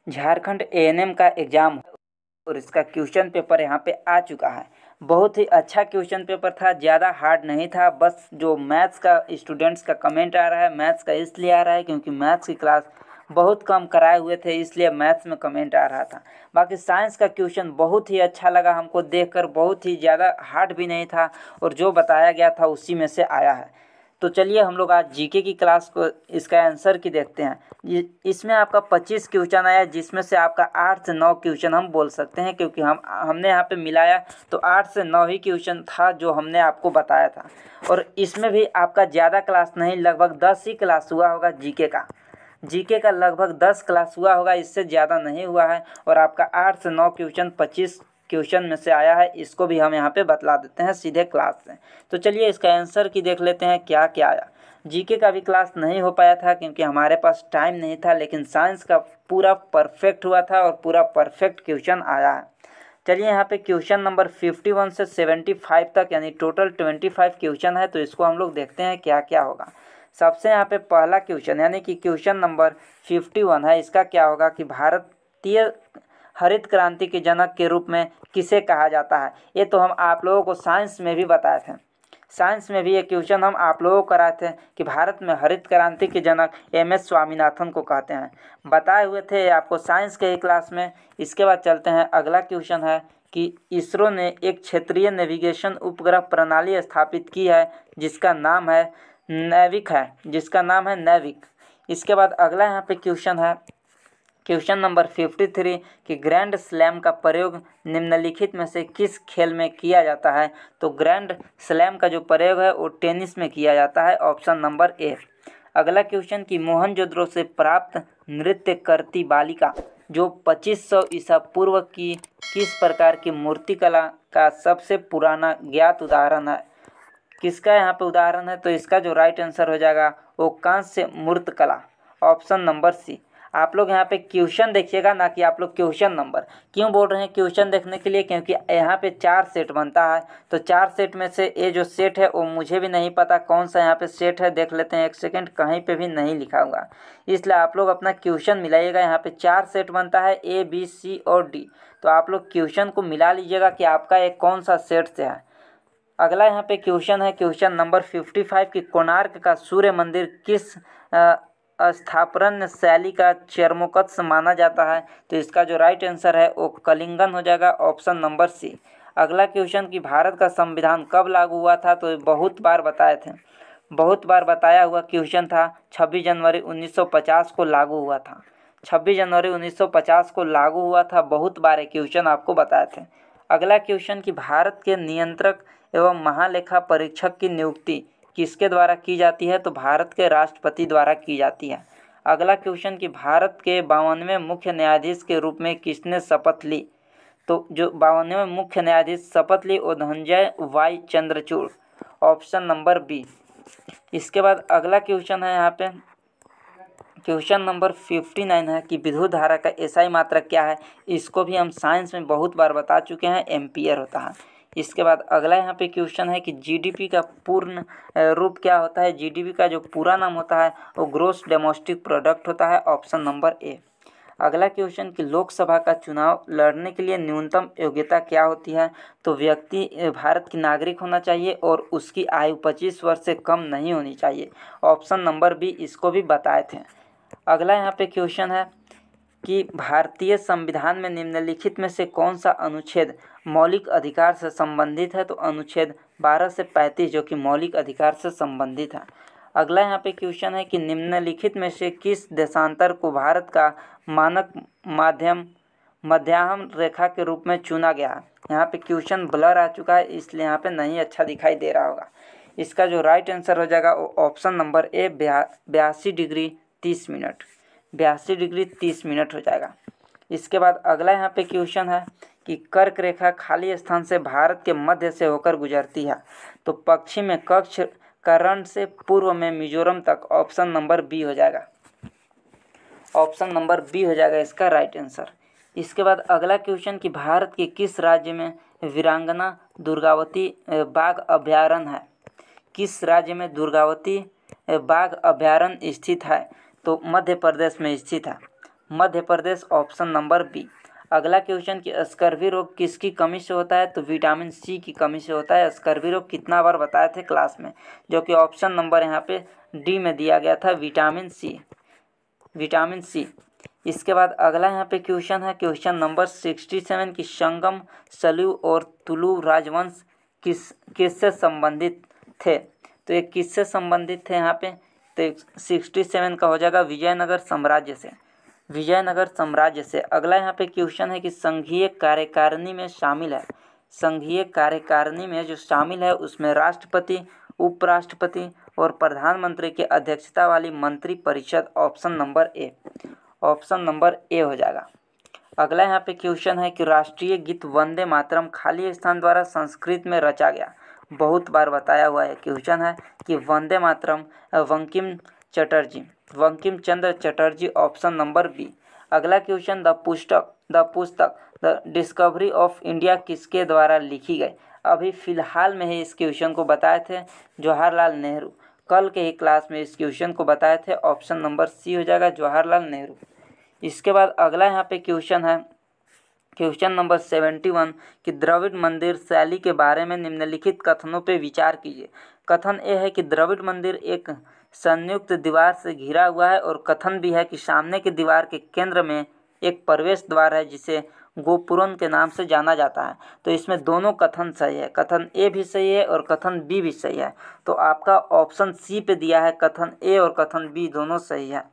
Jharkhand ANM का exam और इसका क्वेश्चन पेपर यहाँ पे आ चुका है। बहुत ही अच्छा क्वेश्चन पेपर था, ज़्यादा हार्ड नहीं था। बस जो मैथ्स का स्टूडेंट्स का कमेंट आ रहा है, मैथ्स का इसलिए आ रहा है क्योंकि मैथ्स की क्लास बहुत कम कराए हुए थे, इसलिए मैथ्स में कमेंट आ रहा था। बाकी साइंस का क्वेश्चन बहुत ही अच्छा लगा हमको देखकर, बहुत ही ज़्यादा हार्ड भी नहीं था और जो बताया गया था उसी में से आया है। तो चलिए हम लोग आज जीके की क्लास को इसका आंसर की देखते हैं। इसमें आपका 25 क्वेश्चन आया, जिसमें से आपका 8 से 9 क्वेश्चन हम बोल सकते हैं, क्योंकि हमने यहाँ पे मिलाया तो 8 से 9 ही क्वेश्चन था जो हमने आपको बताया था। और इसमें भी आपका ज़्यादा क्लास नहीं, लगभग 10 ही क्लास हुआ होगा जीके का लगभग 10 क्लास हुआ होगा, इससे ज़्यादा नहीं हुआ है। और आपका 8 से 9 क्वेश्चन 25 क्वेश्चन में से आया है, इसको भी हम यहाँ पे बतला देते हैं सीधे क्लास से। तो चलिए इसका आंसर की देख लेते हैं क्या क्या आया। जीके का भी क्लास नहीं हो पाया था क्योंकि हमारे पास टाइम नहीं था, लेकिन साइंस का पूरा परफेक्ट हुआ था और पूरा परफेक्ट क्वेश्चन आया है। चलिए यहाँ पे क्वेश्चन नंबर 51 से 75 तक यानी टोटल 25 क्वेश्चन है, तो इसको हम लोग देखते हैं क्या क्या होगा। सबसे यहाँ पे पहला क्वेश्चन यानी कि क्वेश्चन नंबर 51 है, इसका क्या होगा कि भारतीय हरित क्रांति के जनक के रूप में किसे कहा जाता है। ये तो हम आप लोगों को साइंस में भी बताए थे, साइंस में भी ये क्वेश्चन हम आप लोगों को कराए थे कि भारत में हरित क्रांति के जनक एम.एस. स्वामीनाथन को कहते हैं, बताए हुए थे आपको साइंस के ही क्लास में। इसके बाद चलते हैं, अगला क्वेश्चन है कि इसरो ने एक क्षेत्रीय नेविगेशन उपग्रह प्रणाली स्थापित की है जिसका नाम है नेविक। इसके बाद अगला यहाँ पे क्वेश्चन है क्वेश्चन नंबर 53 कि ग्रैंड स्लैम का प्रयोग निम्नलिखित में से किस खेल में किया जाता है। तो ग्रैंड स्लैम का जो प्रयोग है वो टेनिस में किया जाता है, ऑप्शन नंबर ए। अगला क्वेश्चन कि मोहनजोदड़ो से प्राप्त नृत्य करती बालिका जो 2500 ईसा पूर्व की किस प्रकार की मूर्तिकला का सबसे पुराना ज्ञात उदाहरण है। किसका यहाँ पे उदाहरण है, तो इसका जो राइट आंसर हो जाएगा वो कांस्य मूर्तिकला, ऑप्शन नंबर सी। आप लोग यहाँ पे क्वेश्चन देखिएगा, ना कि आप लोग क्वेश्चन नंबर। क्यों बोल रहे हैं क्वेश्चन देखने के लिए, क्योंकि यहाँ पे 4 सेट बनता है, तो 4 सेट में से ये जो सेट है वो मुझे भी नहीं पता कौन सा यहाँ पे सेट है। देख लेते हैं, एक सेकेंड, कहीं पे भी नहीं लिखा हुआ, इसलिए आप लोग अपना क्वेश्चन मिलाइएगा। यहाँ पे 4 सेट बनता है, ए बी सी और डी, तो आप लोग क्वेश्चन को मिला लीजिएगा कि आपका एक कौन सा सेट से है। अगला यहाँ पे क्वेश्चन है क्वेश्चन नंबर 55 कि कोणार्क का सूर्य मंदिर किस स्थापत्य शैली का चरमोत्कर्ष माना जाता है। तो इसका जो राइट आंसर है वो कलिंगन हो जाएगा, ऑप्शन नंबर सी। अगला क्वेश्चन कि भारत का संविधान कब लागू हुआ था। तो बहुत बार बताए थे, बहुत बार बताया हुआ क्वेश्चन था। 26 जनवरी 1950 को लागू हुआ था, 26 जनवरी 1950 को लागू हुआ था। बहुत बार क्वेश्चन आपको बताए थे। अगला क्वेश्चन कि भारत के नियंत्रक एवं महालेखा परीक्षक की नियुक्ति किसके द्वारा की जाती है। तो भारत के राष्ट्रपति द्वारा की जाती है। अगला क्वेश्चन कि भारत के 52वें मुख्य न्यायाधीश के रूप में किसने शपथ ली। तो जो 52वें मुख्य न्यायाधीश शपथ ली वो Dhananjaya Y Chandrachud, option number B. इसके बाद अगला क्वेश्चन है यहाँ पे क्वेश्चन नंबर 59 है कि विद्युत धारा का एसआई मात्रक क्या है। इसको भी हम साइंस में बहुत बार बता चुके हैं, एम्पियर होता है। इसके बाद अगला यहाँ पे क्वेश्चन है कि जीडीपी का पूर्ण रूप क्या होता है। जीडीपी का जो पूरा नाम होता है वो ग्रोस डोमेस्टिक प्रोडक्ट होता है, ऑप्शन नंबर ए। अगला क्वेश्चन कि लोकसभा का चुनाव लड़ने के लिए न्यूनतम योग्यता क्या होती है। तो व्यक्ति भारत की नागरिक होना चाहिए और उसकी आयु 25 वर्ष से कम नहीं होनी चाहिए, ऑप्शन नंबर बी। इसको भी बताए थे। अगला यहाँ पे क्वेश्चन है कि भारतीय संविधान में निम्नलिखित में से कौन सा अनुच्छेद मौलिक अधिकार से संबंधित है। तो अनुच्छेद 12 से 35 जो कि मौलिक अधिकार से संबंधित है। अगला यहाँ पे क्वेश्चन है कि निम्नलिखित में से किस देशांतर को भारत का मानक मध्याह्न रेखा के रूप में चुना गया है। यहाँ पे क्वेश्चन ब्लर आ चुका है, इसलिए यहाँ पे नहीं अच्छा दिखाई दे रहा होगा। इसका जो राइट आंसर हो जाएगा वो option number A, 82 degree 30 minute, 82 degree 30 minute हो जाएगा। इसके बाद अगला यहाँ पे क्वेश्चन है कि कर्क रेखा खाली स्थान से भारत के मध्य से होकर गुजरती है। तो पश्चिम में कच्छ का रण से पूर्व में मिजोरम तक, ऑप्शन नंबर बी हो जाएगा, ऑप्शन नंबर बी हो जाएगा इसका राइट आंसर। इसके बाद अगला क्वेश्चन कि भारत के किस राज्य में वीरांगना दुर्गावती बाघ अभयारण्य है। किस राज्य में दुर्गावती बाघ अभयारण्य स्थित है। तो मध्य प्रदेश में स्थित है। Madhya Pradesh option number B. अगला क्वेश्चन कि स्कर्वी रोग किसकी कमी से होता है, तो विटामिन सी की कमी से होता है। स्कर्वी रोग कितना बार बताए थे क्लास में, जो कि ऑप्शन नंबर यहाँ पे डी में दिया गया था, विटामिन सी, विटामिन सी। इसके बाद अगला यहाँ पे क्वेश्चन है क्वेश्चन नंबर 67 की संगम, सल्यू और तुलु राजवंश किससे संबंधित थे, तो ये किससे संबंधित थे यहाँ पे, तो 67 का हो जाएगा विजयनगर साम्राज्य से, विजयनगर साम्राज्य से। अगला यहाँ पे क्वेश्चन है कि संघीय कार्यकारिणी में शामिल है, संघीय कार्यकारिणी में जो शामिल है उसमें राष्ट्रपति, उपराष्ट्रपति और प्रधानमंत्री की अध्यक्षता वाली मंत्री परिषद, option number A, option number A हो जाएगा। अगला यहाँ पे क्वेश्चन है कि राष्ट्रीय गीत वंदे मातरम खाली स्थान द्वारा संस्कृत में रचा गया, बहुत बार बताया हुआ है क्वेश्चन है कि Vande Mataram Bankim Chatterjee, Bankim Chandra Chatterjee, option number B. अगला question the discovery of India किसके द्वारा लिखी गई, अभी फिलहाल में ही इस क्वेश्चन को बताए थे जवाहरलाल नेहरू, कल के ही क्लास में इस क्वेश्चन को बताए थे, ऑप्शन नंबर सी हो जाएगा जवाहरलाल नेहरू। इसके बाद अगला यहाँ पे क्वेश्चन है क्वेश्चन नंबर 71 कि द्रविड़ मंदिर शैली के बारे में निम्नलिखित कथनों पे विचार कीजिए। कथन ये है कि द्रविड़ मंदिर एक संयुक्त दीवार से घिरा हुआ है, और कथन भी है कि सामने की दीवार के केंद्र में एक प्रवेश द्वार है जिसे गोपुरम के नाम से जाना जाता है। तो इसमें दोनों कथन सही है, कथन ए भी सही है और कथन बी भी सही है। तो आपका ऑप्शन सी पे दिया है कथन ए और कथन बी दोनों सही है।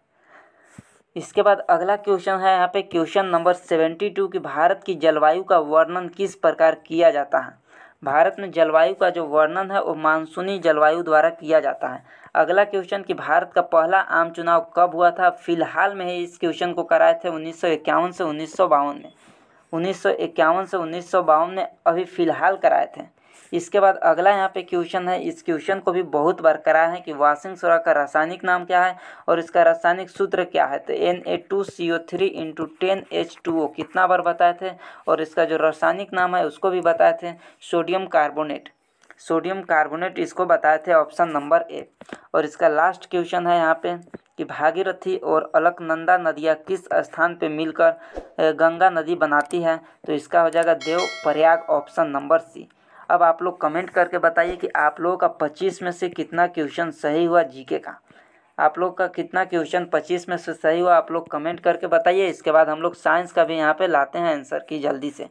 इसके बाद अगला क्वेश्चन है यहाँ पे क्वेश्चन नंबर 72 कि भारत की जलवायु का वर्णन किस प्रकार किया जाता है। भारत में जलवायु का जो वर्णन है वो मानसूनी जलवायु द्वारा किया जाता है। अगला क्वेश्चन कि भारत का पहला आम चुनाव कब हुआ था, फिलहाल में ही इस क्वेश्चन को कराए थे 1951 से 1952 में, 1951 से 1952 में अभी फिलहाल कराए थे। इसके बाद अगला यहाँ पे क्वेश्चन है, इस क्वेश्चन को भी बहुत बार कराया है कि वाशिंग सोडा का रासायनिक नाम क्या है और इसका रासायनिक सूत्र क्या है, तो Na2CO3 × 10H2O कितना बार बताए थे, और इसका जो रासायनिक नाम है उसको भी बताए थे, सोडियम कार्बोनेट, सोडियम कार्बोनेट इसको बताए थे, ऑप्शन नंबर ए। और इसका लास्ट क्वेश्चन है यहाँ पे कि भागीरथी और अलकनंदा नदियाँ किस स्थान पे मिलकर गंगा नदी बनाती है, तो इसका हो जाएगा देवप्रयाग, ऑप्शन नंबर सी। अब आप लोग कमेंट करके बताइए कि आप लोगों का 25 में से कितना क्वेश्चन सही हुआ जीके का, आप लोग का कितना क्वेश्चन 25 में से सही हुआ आप लोग कमेंट करके बताइए। इसके बाद हम लोग साइंस का भी यहाँ पे लाते हैं आंसर की जल्दी से।